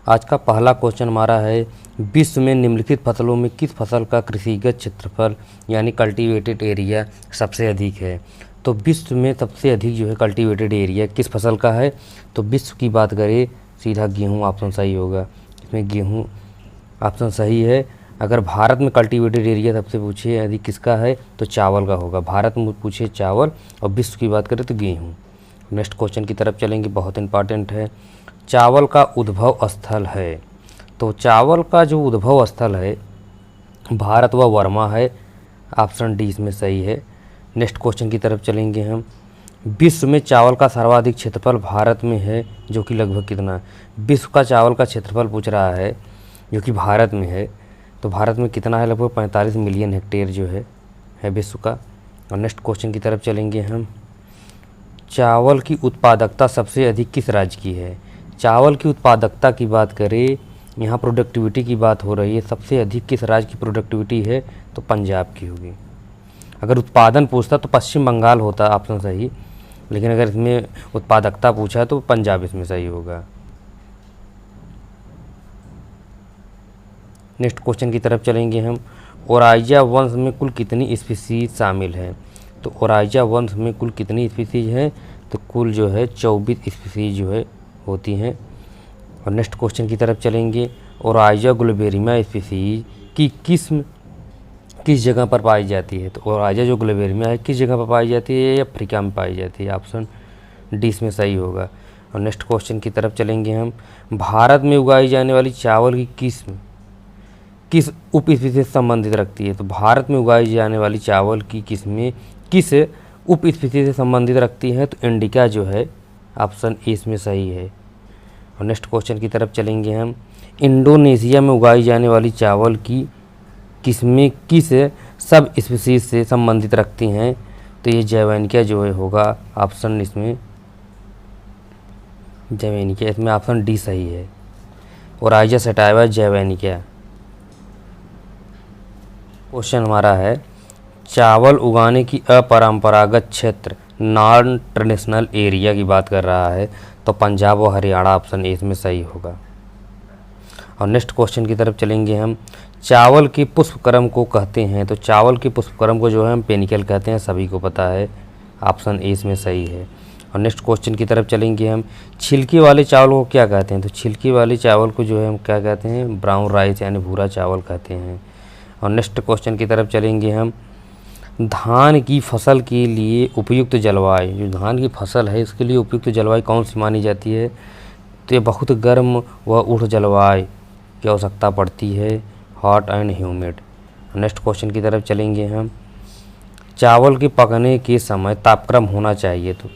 आज का पहला क्वेश्चन हमारा है, विश्व में निम्नलिखित फसलों में किस फसल का कृषिगत क्षेत्रफल यानी कल्टीवेटेड एरिया सबसे अधिक है। तो विश्व में सबसे अधिक जो है कल्टीवेटेड एरिया किस फसल का है। तो विश्व की बात करें सीधा गेहूँ ऑप्शन सही होगा। इसमें गेहूँ ऑप्शन सही है। अगर भारत में कल्टीवेटेड एरिया सबसे पूछे अधिक किसका है तो चावल का होगा। भारत में पूछे चावल और विश्व की बात करें तो गेहूँ। नेक्स्ट क्वेश्चन की तरफ चलेंगे, बहुत इंपॉर्टेंट है। चावल का उद्भव स्थल है। तो चावल का जो उद्भव स्थल है भारत व वर्मा है। ऑप्शन डी इसमें सही है। नेक्स्ट क्वेश्चन की तरफ चलेंगे हम। विश्व में चावल का सर्वाधिक क्षेत्रफल भारत में है जो कि लगभग कितना। विश्व का चावल का क्षेत्रफल पूछ रहा है जो कि भारत में है। तो भारत में कितना है, लगभग 45 मिलियन हेक्टेयर जो है विश्व का। और नेक्स्ट क्वेश्चन की तरफ चलेंगे हम। चावल की उत्पादकता सबसे अधिक किस राज्य की है। चावल की उत्पादकता की बात करें, यहाँ प्रोडक्टिविटी की बात हो रही है, सबसे अधिक किस राज्य की प्रोडक्टिविटी है तो पंजाब की होगी। अगर उत्पादन पूछता तो पश्चिम बंगाल होता ऑप्शन सही, लेकिन अगर इसमें उत्पादकता पूछा है तो पंजाब इसमें सही होगा। नेक्स्ट क्वेश्चन की तरफ चलेंगे हम। ओराइजा वंश में कुल कितनी स्पीसीज शामिल है। तो ओराइजा वंश में कुल कितनी स्पीसीज हैं तो कुल जो है 24 स्पीसीज जो है होती हैं। और नेक्स्ट क्वेश्चन की तरफ चलेंगे। ओराइजा ग्लोबेरिमा स्पीसीज की किस्म किस जगह पर पाई जाती है। तो ओराइजा जो ग्लोबेरिमा है किस जगह पर पाई जाती है, अफ्रीका में पाई जाती है। ऑप्शन डी इसमें सही होगा। और नेक्स्ट क्वेश्चन की तरफ चलेंगे हम। भारत में उगाई जाने वाली चावल की किस्म किस उप स्पीसीज से संबंधित रखती है। तो भारत में उगाई जाने वाली चावल की किस्में किस उप स्पीसीज से संबंधित रखती है। तो इंडिका जो है ऑप्शन ए इसमें सही है। और नेक्स्ट क्वेश्चन की तरफ चलेंगे हम। इंडोनेशिया में उगाई जाने वाली चावल की किस्में किस सब स्पीसीज से संबंधित रखती हैं। तो ये जैवैनिका जो है होगा ऑप्शन इसमें जैवैनिका, इसमें ऑप्शन डी सही है। Oryza sativa जैवैनिका। क्वेश्चन हमारा है, चावल उगाने की अपरंपरागत क्षेत्र नॉन ट्रेडिशनल एरिया की बात कर रहा है। तो पंजाब और हरियाणा ऑप्शन ए इसमें सही होगा। और नेक्स्ट क्वेश्चन की तरफ चलेंगे हम। चावल के पुष्पक्रम को कहते हैं। तो चावल के पुष्पक्रम को जो है हम पेनिकल कहते हैं, सभी को पता है। ऑप्शन ए इसमें सही है। और नेक्स्ट क्वेश्चन की तरफ चलेंगे हम। छिलके वाले चावल को क्या कहते हैं। तो छिलके वाले चावल को जो है हम क्या कहते हैं, ब्राउन राइस यानी भूरा चावल कहते हैं। और नेक्स्ट क्वेश्चन की तरफ चलेंगे हम। धान की फसल के लिए उपयुक्त जलवायु, जो धान की फसल है इसके लिए उपयुक्त जलवायु कौन सी मानी जाती है। तो ये बहुत गर्म व उष्ण जलवायु की आवश्यकता पड़ती है, hot and humid. Next question की तरफ चलेंगे हम। चावल के पकने के समय तापक्रम होना चाहिए। तो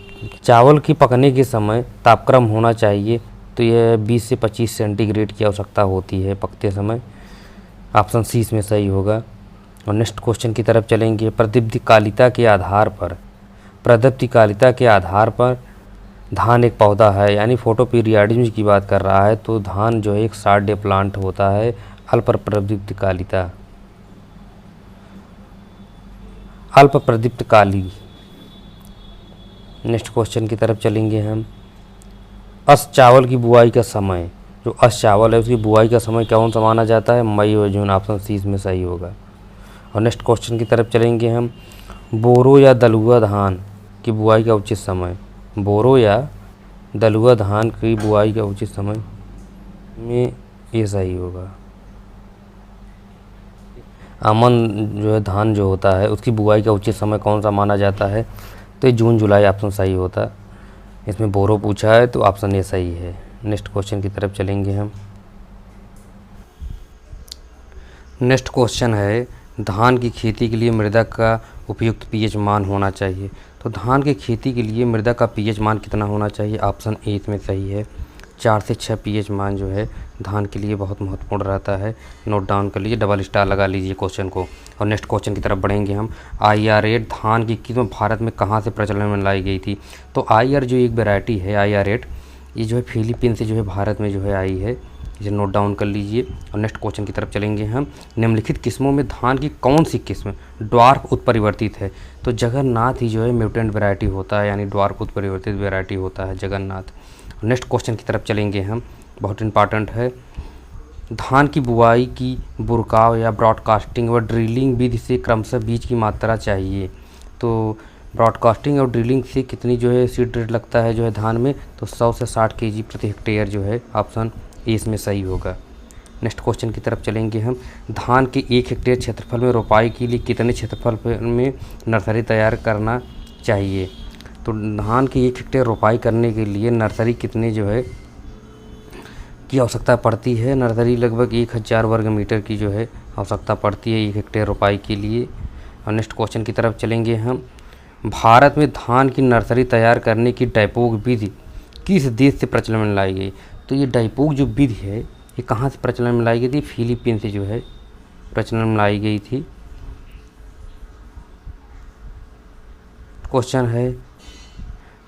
चावल के पकने के समय तापक्रम होना चाहिए तो यह 20 से 25 सेंटीग्रेड की आवश्यकता होती है पकते समय। ऑप्शन सी इसमें सही होगा। और नेक्स्ट क्वेश्चन की तरफ चलेंगे। प्रदीप्तिकालिता के आधार पर धान एक पौधा है यानी फोटोपीरियडिज्म की बात कर रहा है। तो धान जो है एक शॉर्ट डे प्लांट होता है, अल्प प्रदीप्तकाली। नेक्स्ट क्वेश्चन की तरफ चलेंगे हम। अस चावल की बुआई का समय, जो अस चावल है उसकी बुआई का समय कौन सा माना जाता है, मई और जून। ऑप्शन सी इसमें सही होगा। और नेक्स्ट क्वेश्चन की तरफ चलेंगे हम। बोरो या दलुआ धान की बुआई का उचित समय, बोरो या दलुआ धान की बुआई का उचित समय में ये सही होगा। अमन जो है धान जो होता है उसकी बुआई का उचित समय कौन सा माना जाता है। तो ये जून जुलाई ऑप्शन सही होता है। इसमें बोरो पूछा है तो ऑप्शन ए सही है। नेक्स्ट क्वेश्चन की तरफ चलेंगे हम। नेक्स्ट क्वेश्चन है, धान की खेती के लिए मृदा का उपयुक्त पीएच मान होना चाहिए। तो धान की खेती के लिए मृदा का पीएच मान कितना होना चाहिए। ऑप्शन ए इसमें सही है। 4 से 6 पीएच मान जो है धान के लिए बहुत महत्वपूर्ण रहता है। नोट डाउन कर लीजिए, डबल स्टार लगा लीजिए क्वेश्चन को। और नेक्स्ट क्वेश्चन की तरफ बढ़ेंगे हम। IR8 धान की किस्म भारत में कहाँ से प्रचलन में लाई गई थी। तो IR जो एक वैरायटी है IR8, ये जो है फिलीपीन से जो है भारत में जो है आई है, इसे नोट डाउन कर लीजिए। और नेक्स्ट क्वेश्चन की तरफ चलेंगे हम। निम्नलिखित किस्मों में धान की कौन सी किस्म ड्वार्फ उत्परिवर्तित है। तो जगन्नाथ ही जो है म्यूटेंट वैरायटी होता है यानी ड्वार्फ उत्परिवर्तित वैरायटी होता है जगन्नाथ। नेक्स्ट क्वेश्चन की तरफ चलेंगे हम। बहुत इंपॉर्टेंट है। धान की बुआई की बुरकाव या ब्रॉडकास्टिंग व ड्रिलिंग विधि से क्रमशः बीज की मात्रा चाहिए। तो ब्रॉडकास्टिंग और ड्रिलिंग से कितनी जो है सीड रेट लगता है जो है धान में, तो 100 से 60 केजी प्रति हेक्टेयर जो है ऑप्शन ए इसमें सही होगा। नेक्स्ट क्वेश्चन की तरफ चलेंगे हम। धान के 1 हेक्टेयर क्षेत्रफल में रोपाई के लिए कितने क्षेत्रफल में नर्सरी तैयार करना चाहिए। तो धान की 1 हेक्टेयर रोपाई करने के लिए नर्सरी कितने जो है की आवश्यकता पड़ती है। नर्सरी लगभग 1000 वर्ग मीटर की जो है आवश्यकता पड़ती है 1 हेक्टेयर रोपाई के लिए। और नेक्स्ट क्वेश्चन की तरफ चलेंगे हम। भारत में धान की नर्सरी तैयार करने की डाइपोक विधि किस देश से प्रचलन में लाई गई। तो ये डाइपोक जो विधि है ये कहाँ से प्रचलन में लाई गई थी, फिलीपीन से जो है प्रचलन में लाई गई थी। क्वेश्चन है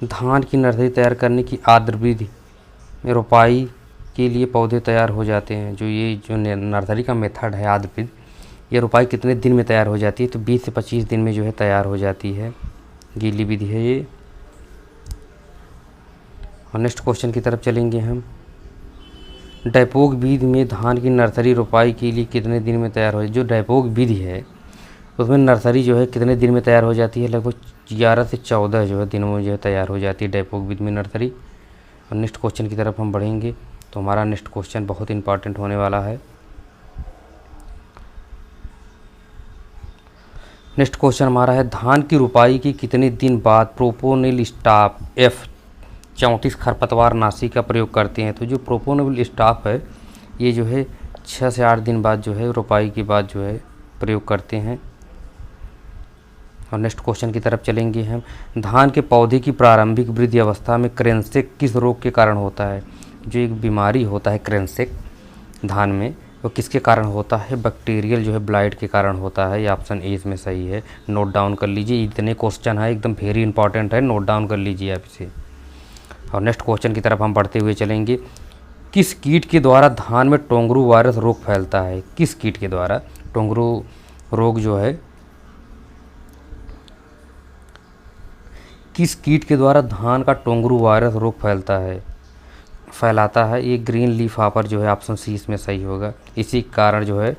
धान की नर्सरी तैयार करने की आद्र विधि में रोपाई के लिए पौधे तैयार हो जाते हैं। जो नर्सरी का मेथड है आद्र विधि, ये रोपाई कितने दिन में तैयार हो जाती है। तो 20 से 25 दिन में जो है तैयार हो जाती है, गीली विधि है ये। और नेक्स्ट क्वेश्चन की तरफ चलेंगे हम। डाइपोक विधि में धान की नर्सरी रोपाई के लिए कितने दिन में तैयार हो। जो डाइपोक विधि है उसमें नर्सरी जो है कितने दिन में तैयार हो जाती है, लगभग 11 से 14 जो है दिनों में जो है तैयार हो जाती है डाइपोक विधि में नर्सरी। और नेक्स्ट क्वेश्चन की तरफ हम बढ़ेंगे। तो हमारा नेक्स्ट क्वेश्चन बहुत इंपॉर्टेंट होने वाला है। नेक्स्ट क्वेश्चन हमारा है धान की रुपाई के कितने दिन बाद प्रोपोनिल स्टाफ F34 खरपतवार नाशी का प्रयोग करते हैं। तो जो प्रोपोनिल स्टाफ है ये जो है 6 से 8 दिन बाद जो है रुपाई के बाद जो है प्रयोग करते हैं। और नेक्स्ट क्वेश्चन की तरफ चलेंगे हम। धान के पौधे की प्रारंभिक वृद्धि अवस्था में क्रेन्सेक किस रोग के कारण होता है। जो एक बीमारी होता है क्रेन्सेक धान में, वो किसके कारण होता है, बैक्टीरियल जो है ब्लाइट के कारण होता है। ये ऑप्शन ए इसमें सही है, नोट डाउन कर लीजिए। इतने क्वेश्चन है एकदम वेरी इंपॉर्टेंट है, नोट डाउन कर लीजिए आप इसे। और नेक्स्ट क्वेश्चन की तरफ हम बढ़ते हुए चलेंगे। किस कीट के द्वारा धान में टोंगरू वायरस रोग फैलता है। किस कीट के द्वारा टोंगरू रोग जो है, किस कीट के द्वारा धान का टोंगरू वायरस रोग फैलाता है। ये ग्रीन लीफ हॉपर जो है ऑप्शन सी इसमें सही होगा। इसी कारण जो है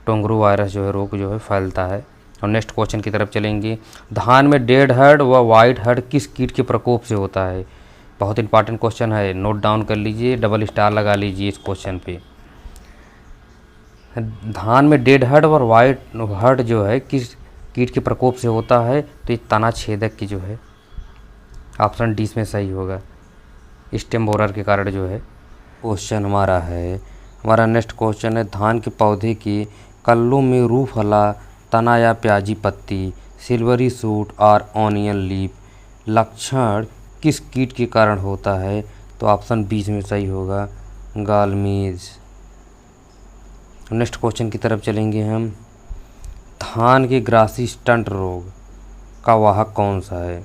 टोंगरू वायरस जो है रोग जो है फैलता है। और नेक्स्ट क्वेश्चन की तरफ चलेंगे। धान में डेड हेड व वाइट हेड किस कीट के प्रकोप से होता है। बहुत इंपॉर्टेंट क्वेश्चन है, नोट डाउन कर लीजिए, डबल स्टार लगा लीजिए इस क्वेश्चन पे। धान में डेड हेड और वाइट हेड जो है किस कीट के प्रकोप से होता है। तो ये तना छेदक की जो है ऑप्शन डी इसमें सही होगा, स्टेम बोरर के कारण जो है। क्वेश्चन हमारा नेक्स्ट क्वेश्चन है। धान के पौधे के कल्लों में रूफला, तना या प्याजी पत्ती, सिल्वरी सूट और ऑनियन लीफ लक्षण किस कीट के कारण होता है। तो ऑप्शन बी में सही होगा, गालमीज। नेक्स्ट क्वेश्चन की तरफ चलेंगे हम। धान के ग्रासी स्टंट रोग का वाहक कौन सा है।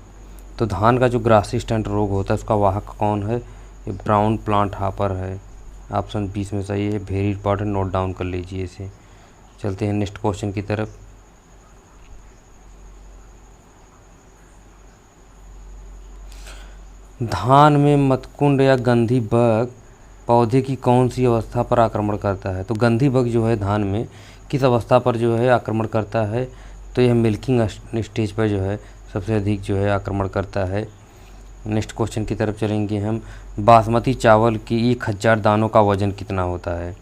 तो धान का जो ग्रासी स्टंट रोग होता है उसका वाहक कौन है, ये ब्राउन प्लांट हॉपर है, ऑप्शन 20 में सही है, वेरी इंपॉर्टेंट, नोट डाउन कर लीजिए इसे। चलते हैं नेक्स्ट क्वेश्चन की तरफ। धान में मतकुंड या गंधी बग पौधे की कौन सी अवस्था पर आक्रमण करता है। तो गंधी बग जो है धान में किस अवस्था पर जो है आक्रमण करता है। तो यह मिल्किंग स्टेज पर जो है सबसे अधिक जो है आक्रमण करता है। नेक्स्ट क्वेश्चन की तरफ चलेंगे हम। बासमती चावल की 1000 दानों का वज़न कितना होता है।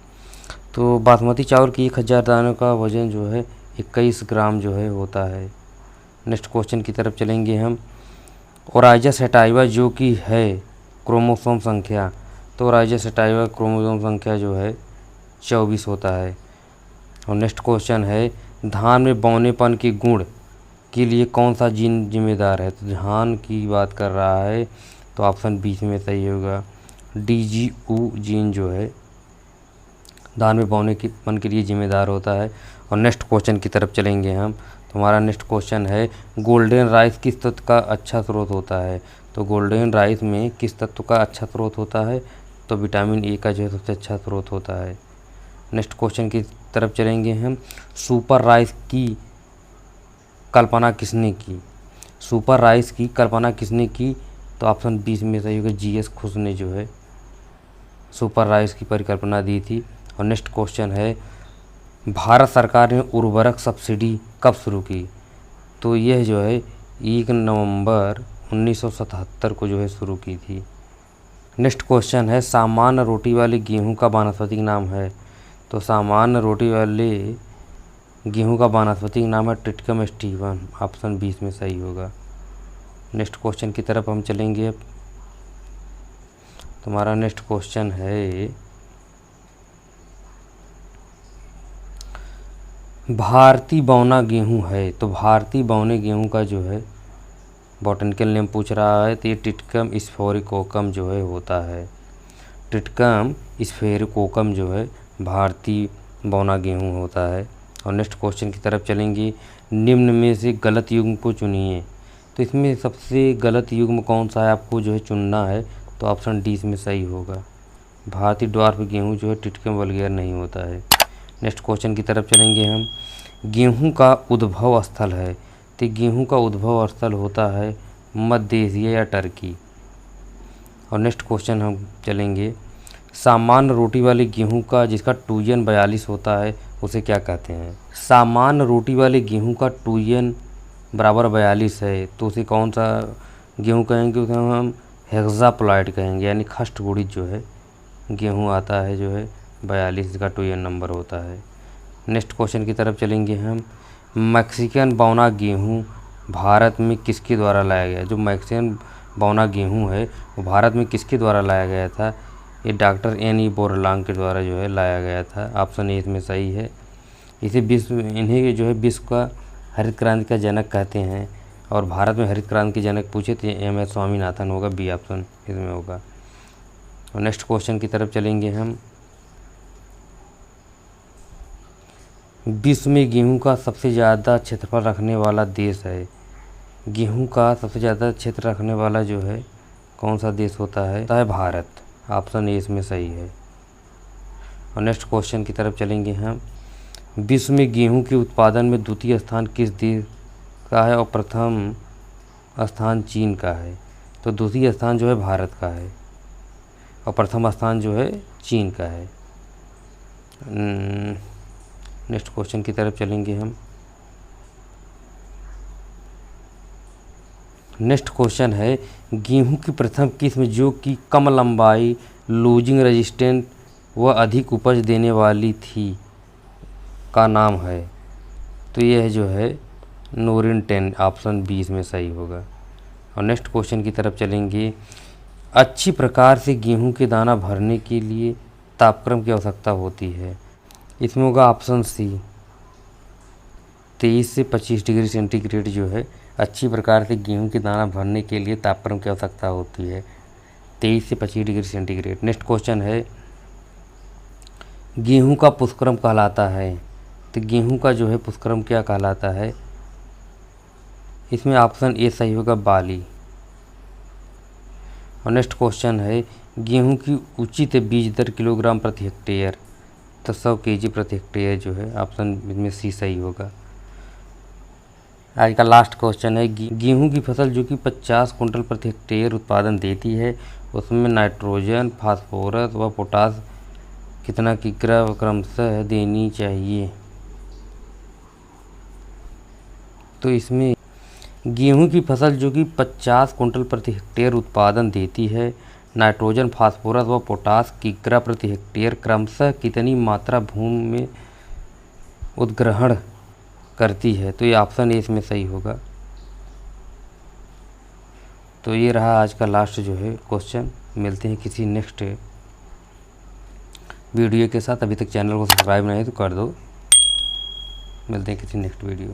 तो बासमती चावल की 1000 दानों का वज़न जो है 21 ग्राम जो है होता है। नेक्स्ट क्वेश्चन की तरफ चलेंगे हम। ओराइजा सेटाइवा जो कि है क्रोमोसोम संख्या, तो ओराइजा सेटाइवा क्रोमोसोम संख्या जो है 24 होता है। और नेक्स्ट क्वेश्चन है। धान में बौनेपन के गुण के लिए कौन सा जीन जिम्मेदार है। तो धान की बात कर रहा है तो ऑप्शन 20 में सही होगा, DGU जीन जो है धान में बौनेपन के लिए जिम्मेदार होता है। और नेक्स्ट क्वेश्चन की तरफ चलेंगे हम। तो हमारा नेक्स्ट क्वेश्चन है। गोल्डन राइस किस तत्व का अच्छा स्रोत होता है। तो गोल्डन राइस में किस तत्व का अच्छा स्रोत होता है। तो विटामिन ए का जो है सबसे अच्छा स्रोत होता है। नेक्स्ट क्वेश्चन की तरफ चलेंगे हम। सुपर राइस की कल्पना किसने की। सुपर राइस की कल्पना किसने की। तो ऑप्शन 20 में सही होगा, GS खुश ने जो है सुपर राइस की परिकल्पना दी थी। और नेक्स्ट क्वेश्चन है, भारत सरकार ने उर्वरक सब्सिडी कब शुरू की? तो यह जो है 1 नवंबर 1977 को जो है शुरू की थी। नेक्स्ट क्वेश्चन है, सामान्य रोटी वाले गेहूं का वानस्पतिक नाम है? तो सामान्य रोटी वाले गेहूं का वानस्पतिक नाम है ट्रिटिकम स्टीवन। ऑप्शन 20 में सही होगा। नेक्स्ट क्वेश्चन की तरफ हम चलेंगे। अब तुम्हारा नेक्स्ट क्वेश्चन है, भारतीय बौना गेहूं है। तो भारतीय बौने गेहूं का जो है बॉटनिकल नेम पूछ रहा है, तो ये ट्रिटिकम स्फेरिकोकम जो है होता है। ट्रिटिकम स्फेरिकोकम जो है भारतीय बौना गेहूं होता है। और नेक्स्ट क्वेश्चन की तरफ चलेंगे, निम्न में से गलत युग्म को चुनिए। तो इसमें सबसे गलत युग्म कौन सा है आपको जो है चुनना है? तो ऑप्शन डी इसमें सही होगा। भारतीय ड्वार्फ गेहूं जो है ट्रिटिकम वल्गेर नहीं होता है। नेक्स्ट क्वेश्चन की तरफ चलेंगे हम, गेहूं का उद्भव स्थल है। तो गेहूं का उद्भव स्थल होता है मध्य एशिया या टर्की। और नेक्स्ट क्वेश्चन हम चलेंगे, सामान्य रोटी वाले गेहूं का जिसका 2N42 होता है उसे क्या कहते हैं? सामान्य रोटी वाले गेहूं का 2N बराबर 42 है, तो उसे कौन सा गेहूं कहेंगे? उसे हम हेक्साप्लॉइड कहेंगे, यानी खष्टगुणित जो है गेहूं आता है जो है 42 का 2N नंबर होता है। नेक्स्ट क्वेश्चन की तरफ चलेंगे हम, मैक्सिकन बौना गेहूं भारत में किसके द्वारा लाया गया? जो मैक्सिकन बौना गेहूं है वो भारत में किसके द्वारा लाया गया था? ये डॉक्टर N.E. बोरलांग के द्वारा जो है लाया गया था। ऑप्शन ए इसमें सही है। इन्हें जो है विश्व का हरित क्रांति का जनक कहते हैं। और भारत में हरित क्रांति के जनक पूछे तो M.S. स्वामीनाथन होगा, बी ऑप्शन इसमें होगा। और नेक्स्ट क्वेश्चन की तरफ चलेंगे हम, विश्व में गेहूं का सबसे ज़्यादा क्षेत्रफल रखने वाला देश है। गेहूं का सबसे ज़्यादा क्षेत्र रखने वाला जो है कौन सा देश होता है भारत। ऑप्शन ए इसमें सही है। और नेक्स्ट क्वेश्चन की तरफ चलेंगे हम, विश्व में गेहूं के उत्पादन में द्वितीय स्थान किस देश का है और प्रथम स्थान चीन का है? तो द्वितीय स्थान जो है भारत का है और प्रथम स्थान जो है चीन का है। नेक्स्ट क्वेश्चन की तरफ चलेंगे हम। नेक्स्ट क्वेश्चन है, गेहूं की प्रथम किस्म जो कि कम लंबाई, लूजिंग रेजिस्टेंट व अधिक उपज देने वाली थी का नाम है? तो यह जो है नोरिन 10, ऑप्शन 20 में सही होगा। और नेक्स्ट क्वेश्चन की तरफ चलेंगे, अच्छी प्रकार से गेहूं के दाना भरने के लिए तापक्रम की आवश्यकता होती है। इसमें होगा ऑप्शन सी 23 से 25 डिग्री सेंटीग्रेड जो है अच्छी प्रकार से गेहूं के दाना भरने के लिए तापक्रम की आवश्यकता होती है, 23 से 25 डिग्री सेंटीग्रेड। नेक्स्ट क्वेश्चन है, गेहूं का पुष्पक्रम कहलाता है। तो गेहूं का जो है पुष्पक्रम क्या कहलाता है? इसमें ऑप्शन ए सही होगा, बाली। और नेक्स्ट क्वेश्चन है, गेहूं की उचित बीज दर किलोग्राम प्रति हेक्टेयर। तो 100 kg प्रति हेक्टेयर जो है ऑप्शन में सी सही होगा। आज का लास्ट क्वेश्चन है, गेहूं की फसल जो कि 50 कुंटल प्रति हेक्टेयर उत्पादन देती है उसमें नाइट्रोजन, फास्फोरस व पोटास कितना किग्रा क्रमशः देनी चाहिए? तो इसमें गेहूं की फसल जो कि 50 कुंटल प्रति हेक्टेयर उत्पादन देती है, नाइट्रोजन, फास्फोरस व पोटास किग्रा प्रति हेक्टेयर क्रमशः कितनी मात्रा भूमि में उद्ग्रहण करती है? तो ये ऑप्शन ए इसमें सही होगा। तो ये रहा आज का लास्ट जो है क्वेश्चन। मिलते हैं किसी नेक्स्ट वीडियो के साथ। अभी तक चैनल को सब्सक्राइब नहीं है तो कर दो। मिलते हैं किसी नेक्स्ट वीडियो में।